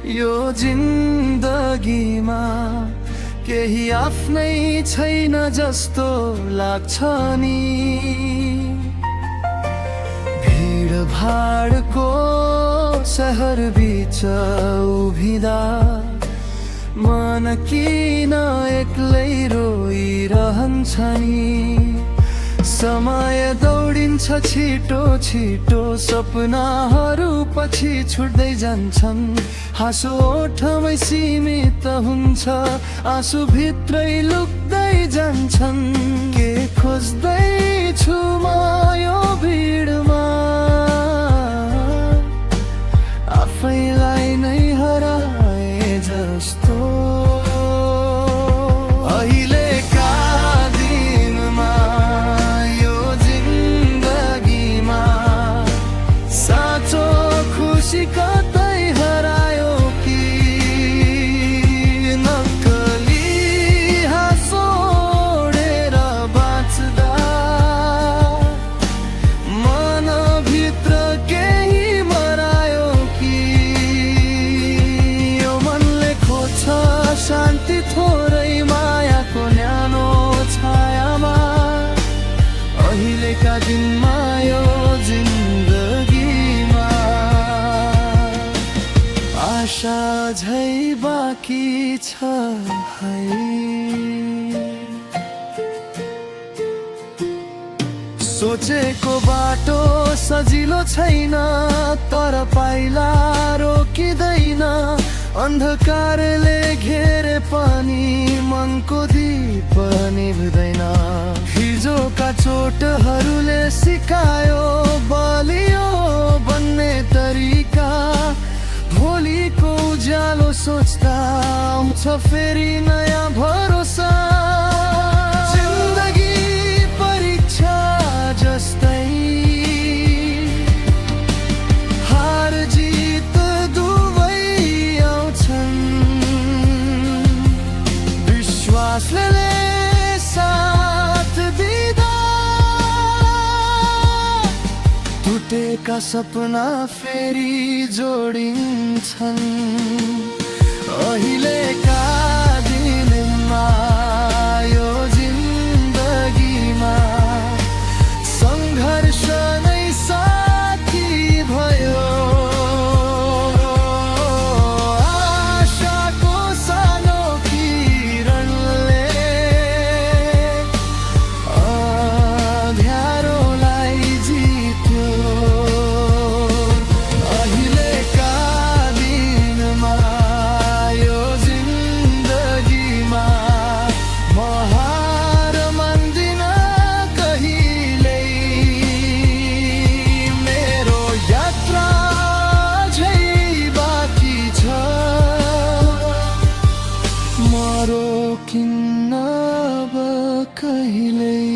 यो जिन्दगीमा केही आफ्नै छैन जस्तो लाग्छ नि। भिडभाडको सहर बीच उभिँदा मन किन एक्लै रोइरहन्छ नि। समय दौडिन्छ छिटो छिटो, सपनाहरू पछि छुट्दै जान्छन्। हाँसो ओठमै सीमित हुन्छ, आँसु भित्रै लुक्दै जान्छन्। के खोज्दैछु म यो भिडमा, आफैलाई नै हराए जस्तो। अहिलेका दिनमा यो जिन्दगीमा साँचो खुसी कतै हरायो कि। नक्कली हाँसो ओढेर बाँच्दा मनभित्र केही मरायो कि। यो मनले खोज्छ शान्ति थोरै मायाको न्यानो छायामा। अहिलेका दिनमा यो जिन्दगीमा आशा झै बाँकी छ है। सोचेको बाटो सजिलो छैन, तर पाइला रोकिँदैन। अन्धकारले घेरे पनि मनको दीप निभ्दैन। हिजोका चोटहरूले सिकायो बलियो बन्ने तरिका। भोलिको उज्यालो सोच्दा आउँछ फेरि नयाँ भरोसा। जिन्दगी परीक्षा जस्तै हार जित दुवै आउँछन्। विश्वासले साथ दिँदा टुटेका सपना फेरि जोडिन्छन्। अहिलेका दिनमा यो जिन्दगीमा सङ्घर्ष नै साथी भयो। आशाको सानो किरणले अँध्यारोलाई जित्यो। अहिलेका दिनमा यो जिन्दगीमा म हार मान्दिन कहिल्यै। मेरो यात्रा झै बाँकी छ, म रोकिन्न अब कहिल्यै।